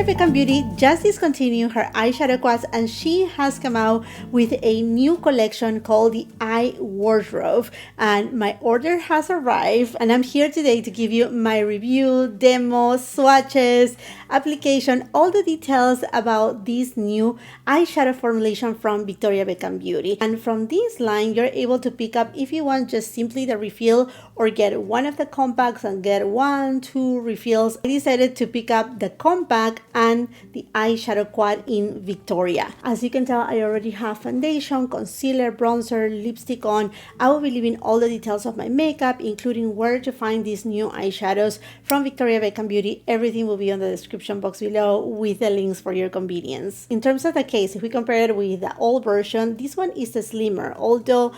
Beckham Beauty just discontinued her eyeshadow quads, and she has come out with a new collection called the Eye Wardrobe, and my order has arrived, and I'm here today to give you my review, demo, swatches, application, all the details about this new eyeshadow formulation from Victoria Beckham Beauty. And from this line, you're able to pick up, if you want, just simply the refill or get one of the compacts and get 1-2 refills. I decided to pick up the compact and the eyeshadow quad in Victoria. As you can tell, I already have foundation, concealer, bronzer, lipstick on. I will be leaving all the details of my makeup, including where to find these new eyeshadows from Victoria Beckham Beauty. Everything will be on the description box below with the links for your convenience. In terms of the case, if we compare it with the old version, this one is slimmer, although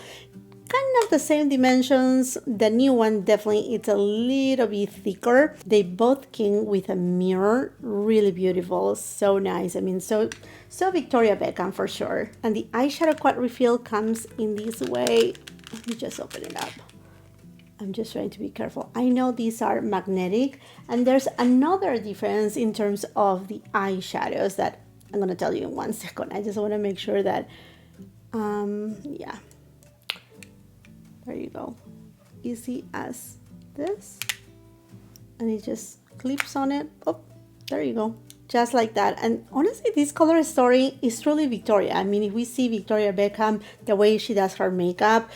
kind of the same dimensions. The new one definitely, it's a little bit thicker. They both came with a mirror, really beautiful, so nice. I mean, so Victoria Beckham for sure. And the eyeshadow quad refill comes in this way. Let me just open it up. I'm just trying to be careful. I know these are magnetic, and there's another difference in terms of the eyeshadows that I'm gonna tell you in 1 second. I just want to make sure that yeah, there you go, easy as this, and it just clips on it. Oh, there you go, just like that. And honestly, this color story is truly Victoria. I mean, if we see Victoria Beckham, the way she does her makeup,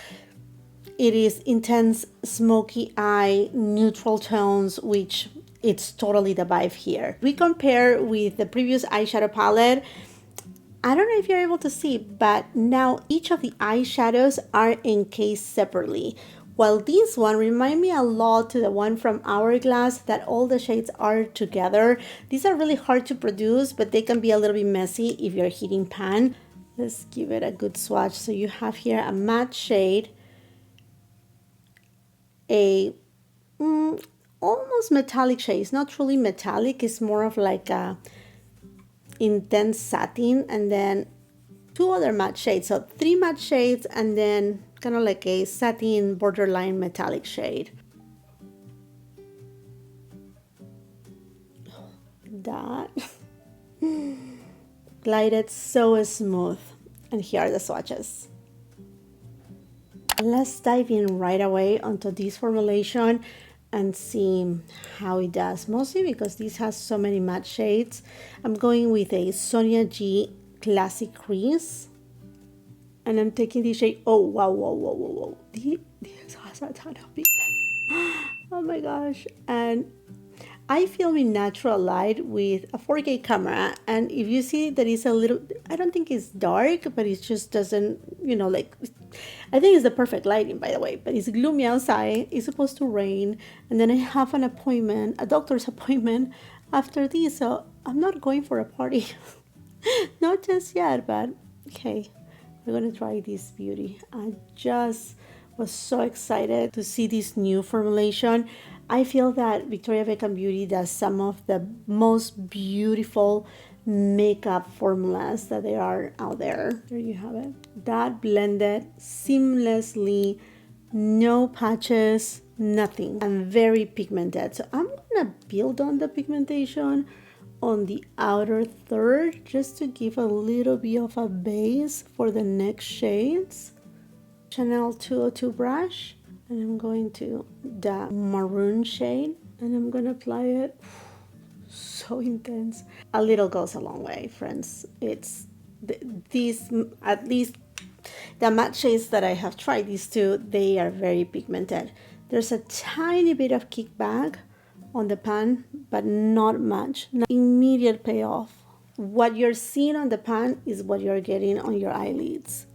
it is intense smoky eye, neutral tones, which it's totally the vibe here. We compare with the previous eyeshadow palette. I don't know if you're able to see, but now each of the eyeshadows are encased separately. While this one reminds me a lot to the one from Hourglass, that all the shades are together. These are really hard to produce, but they can be a little bit messy if you're heating pan. Let's give it a good swatch. So you have here a matte shade, a almost metallic shade. It's not truly metallic, it's more of like a intense satin, and then 2 other matte shades. So 3 matte shades, and then kind of like a satin borderline metallic shade. That glided so smooth. And here are the swatches. Let's dive in right away onto this formulation and see how it does, mostly because this has so many matte shades. I'm going with a Sonia G Classic Crease, and I'm taking this shade. Oh, wow. This has a ton of pigment. Oh my gosh. And I film in natural light with a 4K camera, and if you see that it's a little, I don't think it's dark, but it just doesn't, you know, like, I think it's the perfect lighting, by the way, but it's gloomy outside, it's supposed to rain, and then I have an appointment, a doctor's appointment after this, so I'm not going for a party. Not just yet, but okay, we're gonna try this beauty. I just was so excited to see this new formulation. I feel that Victoria Beckham Beauty does some of the most beautiful makeup formulas that there are out there. There you have it. That blended seamlessly, no patches, nothing, and very pigmented. So I'm gonna build on the pigmentation on the outer third just to give a little bit of a base for the next shades. Chanel 202 brush, and I'm going to the maroon shade, and I'm gonna apply it. So intense. A little goes a long way, friends. It's these, at least the matte shades that I have tried, these two, they are very pigmented. There's a tiny bit of kickback on the pan, but not much. Not immediate payoff. What you're seeing on the pan is what you're getting on your eyelids.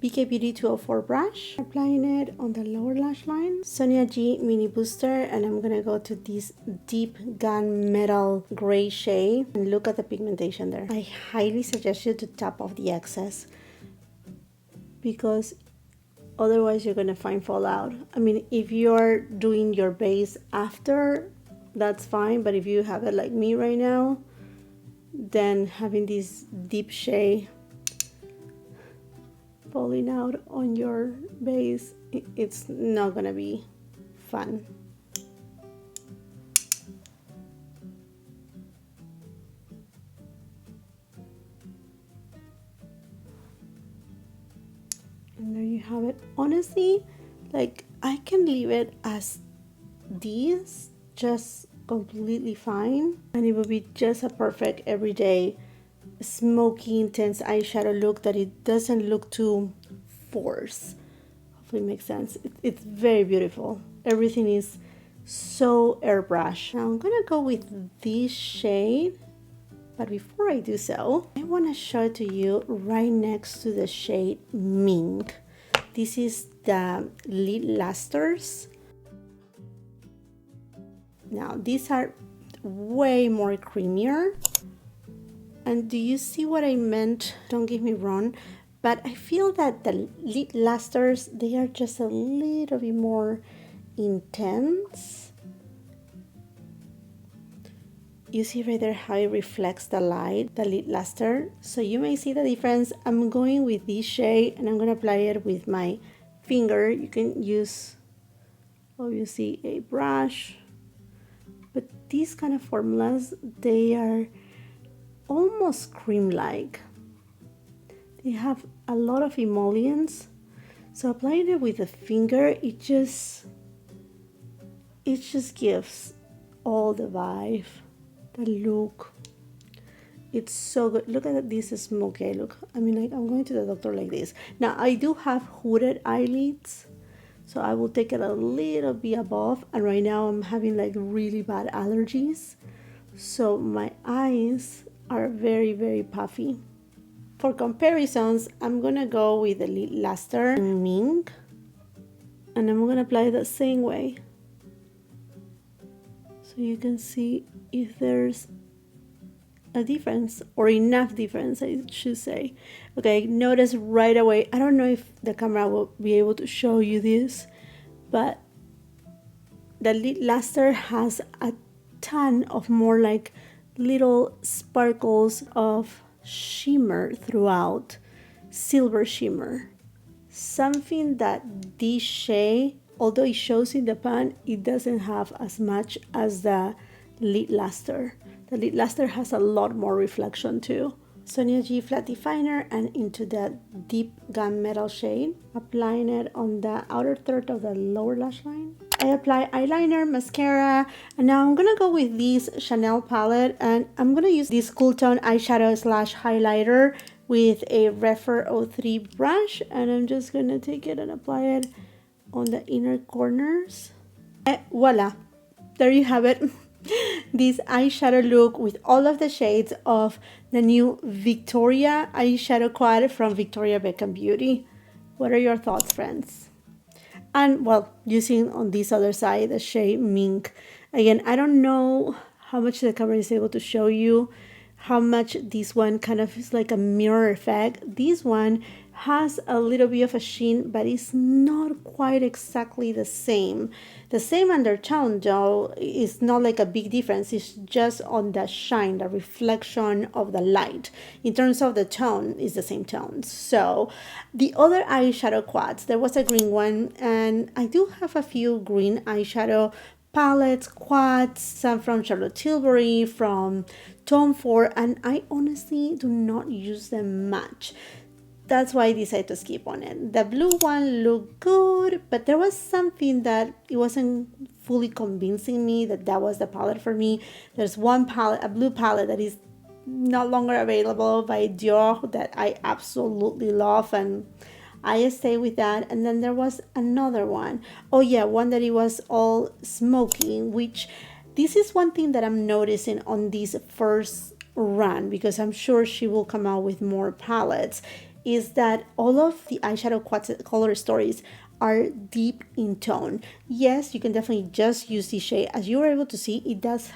BK Beauty 204 brush, applying it on the lower lash line. Sonia G Mini Booster, and I'm gonna go to this deep gunmetal gray shade, and look at the pigmentation there. I highly suggest you to tap off the excess, because otherwise you're gonna find fallout. I mean, if you're doing your base after, that's fine, but if you have it like me right now, then having this deep shade falling out on your base it's not gonna be fun. And there you have it. Honestly, like, I can leave it as these, just completely fine, and it will be just a perfect everyday smoky intense eyeshadow look that it doesn't look too forced. Hopefully it makes sense. It's very beautiful. Everything is so airbrush. Now I'm gonna go with this shade, but before I do so, I want to show it to you right next to the shade Mink. This is the lid lusters. Now these are way more creamier. And do you see what I meant? Don't get me wrong, but I feel that the lid lusters, they are just a little bit more intense. You see right there how it reflects the light, the lid luster. So you may see the difference. I'm going with this shade and I'm going to apply it with my finger. You can use, obviously, a brush. But these kind of formulas, they are almost cream-like. They have a lot of emollients. So applying it with a finger, it just gives all the vibe. The look, it's so good. Look at this smoky look. I mean, like, I'm going to the doctor like this. Now I do have hooded eyelids, so I will take it a little bit above, and right now I'm having like really bad allergies, so my eyes are very, very puffy. For comparisons, I'm gonna go with the lid luster Mink, and I'm gonna apply it the same way. So you can see if there's a difference, or enough difference, I should say. Okay, notice right away. I don't know if the camera will be able to show you this, but the lid luster has a ton of more like little sparkles of shimmer throughout, silver shimmer. Something that this shade, although it shows in the pan, it doesn't have as much as the lid luster. The lid luster has a lot more reflection too. Sonia G flat definer and into that deep gunmetal shade, applying it on the outer third of the lower lash line. I apply eyeliner, mascara, and now I'm gonna go with this Chanel palette, and I'm gonna use this cool tone eyeshadow slash highlighter with a Refer 03 brush, and I'm just gonna take it and apply it on the inner corners. And voila, there you have it. This eyeshadow look with all of the shades of the new Victoria eyeshadow quad from Victoria Beckham Beauty. What are your thoughts, friends? And well, using on this other side the shade Mink. Again, I don't know how much the camera is able to show you, how much this one kind of is like a mirror effect. This one has a little bit of a sheen, but it's not quite exactly the same. The same undertone though, is not like a big difference. It's just on the shine, the reflection of the light. In terms of the tone, it's the same tone. So the other eyeshadow quads, there was a green one, and I do have a few green eyeshadow palettes, quads, some from Charlotte Tilbury, from Tom Ford, and I honestly do not use them much. That's why I decided to skip on it. The blue one looked good, but there was something that it wasn't fully convincing me that that was the palette for me. There's one palette, a blue palette that is no longer available by Dior that I absolutely love, and I stay with that. And then there was another one. Oh yeah, one that it was all smoky, which this is one thing that I'm noticing on this first run, because I'm sure she will come out with more palettes, is that all of the eyeshadow quad color stories are deep in tone. Yes, you can definitely just use this shade. As you were able to see, it does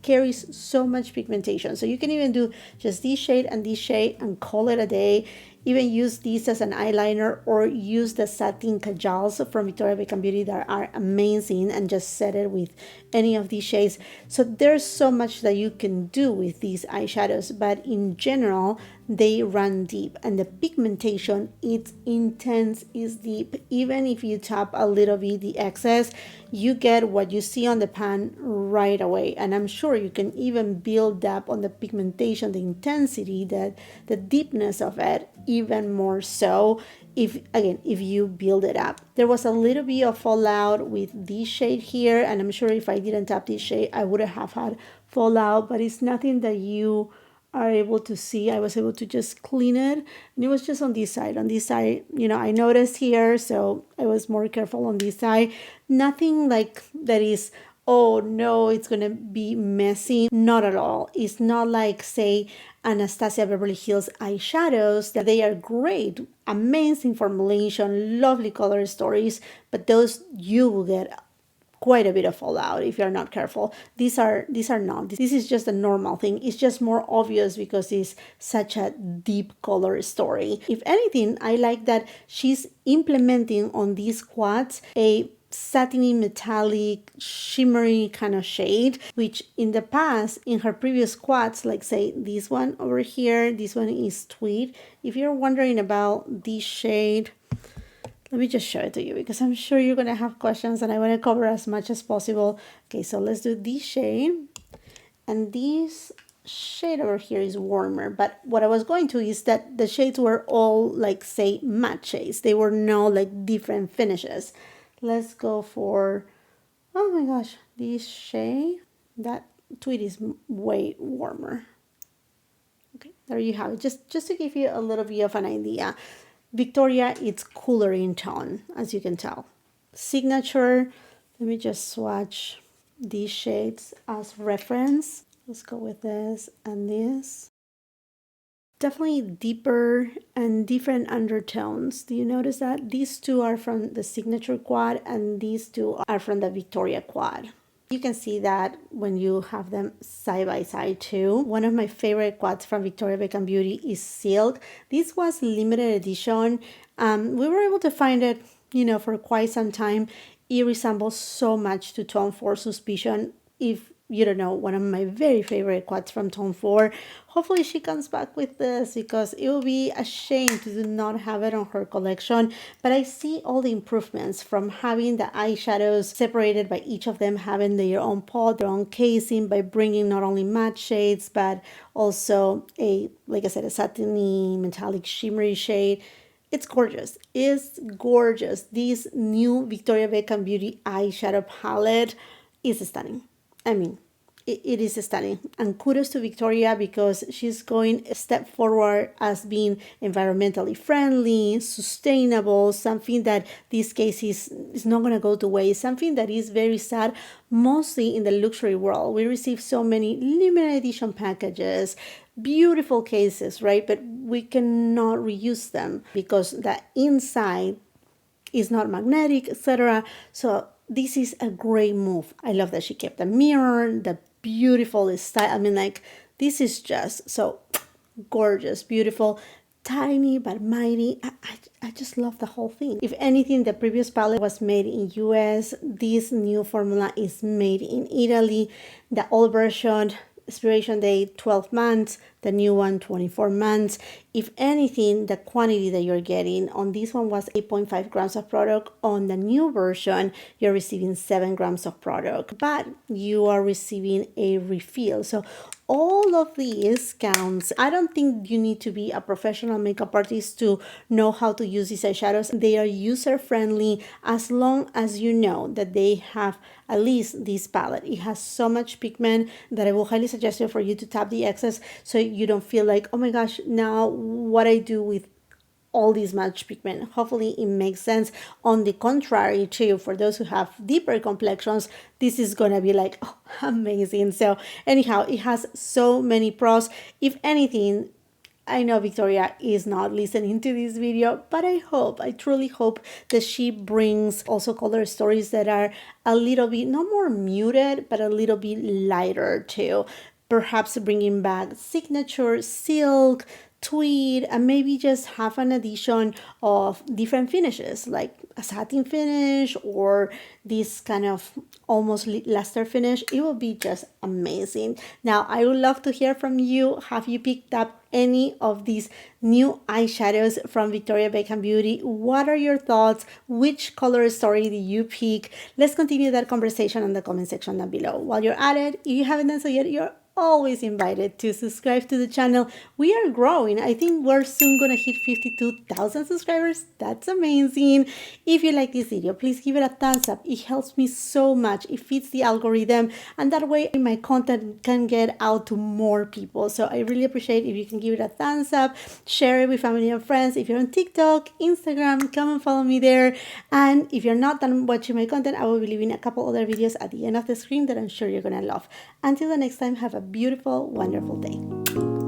carries so much pigmentation. So you can even do just this shade and call it a day. even use these as an eyeliner or use the satin kajals from Victoria Beckham Beauty that are amazing and just set it with any of these shades. So there's so much that you can do with these eyeshadows, but in general, they run deep and the pigmentation, it's intense, is deep. Even if you tap a little bit the excess, you get what you see on the pan right away. And I'm sure you can even build up on the pigmentation, the intensity, that the deepness of it even more so if you build it up. There was a little bit of fallout with this shade here, and I'm sure if I didn't tap this shade I would have had fallout, but it's nothing that you are able to see. I was able to just clean it, and it was just on this side. On this side, you know, I noticed here, so I was more careful on this side. Nothing like that is, oh no, it's gonna be messy. Not at all. It's not like, say, Anastasia Beverly Hills eyeshadows, that they are great, amazing formulation, lovely color stories, but those you will get quite a bit of fallout if you're not careful. These are not. This is just a normal thing. It's just more obvious because it's such a deep color story. If anything, I like that she's implementing on these quads a satiny, metallic, shimmery kind of shade, which in the past, in her previous quads, like say this one over here, this one is Tweed. If you're wondering about this shade, let me just show it to you because I'm sure you're going to have questions and I want to cover as much as possible. Okay, so let's do this shade. And this shade over here is warmer. But what I was going to is that the shades were all like, say, matte shades. They were no like different finishes. Let's go for, oh my gosh, this shade. That Tweed is way warmer. Okay, there you have it. Just to give you a little bit of an idea. Victoria, it's cooler in tone, as you can tell. Signature, let me just swatch these shades as reference. Let's go with this and this. Definitely deeper and different undertones. Do you notice that? These two are from the Signature quad and these two are from the Victoria quad. You can see that when you have them side by side too. One of my favorite quads from Victoria Beckham Beauty is Silk. This was limited edition. We were able to find it, you know, for quite some time. It resembles so much to Tom Ford Suspicion. If you don't know, one of my very favorite quads from Tom Ford. Hopefully she comes back with this because it will be a shame to do not have it on her collection. But I see all the improvements from having the eyeshadows separated by each of them having their own pot, their own casing, by bringing not only matte shades but also a, like I said, a satiny metallic shimmery shade. It's gorgeous. It's gorgeous. This new Victoria Beckham Beauty eyeshadow palette is stunning. I mean, it is stunning. And kudos to Victoria because she's going a step forward as being environmentally friendly, sustainable, something that this case is not going to go to waste, something that is very sad, mostly in the luxury world. We receive so many limited edition packages, beautiful cases, right? But we cannot reuse them because the inside is not magnetic, etc. So this is a great move. I love that she kept the mirror, the beautiful style. I mean, like, this is just so gorgeous, beautiful, tiny but mighty. I just love the whole thing. If anything, the previous palette was made in US. This new formula is made in Italy. The old version, expiration date 12 months, the new one 24 months. If anything, the quantity that you're getting on this one was 8.5 grams of product. On the new version, you're receiving 7 grams of product, but you are receiving a refill. So all of these counts. I don't think you need to be a professional makeup artist to know how to use these eyeshadows. They are user friendly as long as you know that they have at least this palette. It has so much pigment that I will highly suggest it for you to tap the excess so you don't feel like, oh my gosh, now what I do with all this much pigment. Hopefully it makes sense. On the contrary too, for those who have deeper complexions, this is gonna be like, oh, amazing. So anyhow, it has so many pros. If anything, I know Victoria is not listening to this video, but I truly hope that she brings also color stories that are a little bit, not more muted, but a little bit lighter too. Perhaps bringing back Signature, Silk, tweed, and maybe just have an addition of different finishes like a satin finish or this kind of almost luster finish. It will be just amazing. Now I would love to hear from you. Have you picked up any of these new eyeshadows from Victoria Beckham Beauty? What are your thoughts? Which color story did you pick? Let's continue that conversation in the comment section down below. While you're at it, if you haven't done so yet, you're always invited to subscribe to the channel. We are growing. I think we're soon gonna hit 52,000 subscribers. That's amazing. If you like this video, please give it a thumbs up. It helps me so much. It feeds the algorithm, and that way my content can get out to more people. So I really appreciate if you can give it a thumbs up, share it with family and friends. If you're on TikTok, Instagram, come and follow me there. And if you're not done watching my content, I will be leaving a couple other videos at the end of the screen that I'm sure you're gonna love. Until the next time, have a beautiful, wonderful day.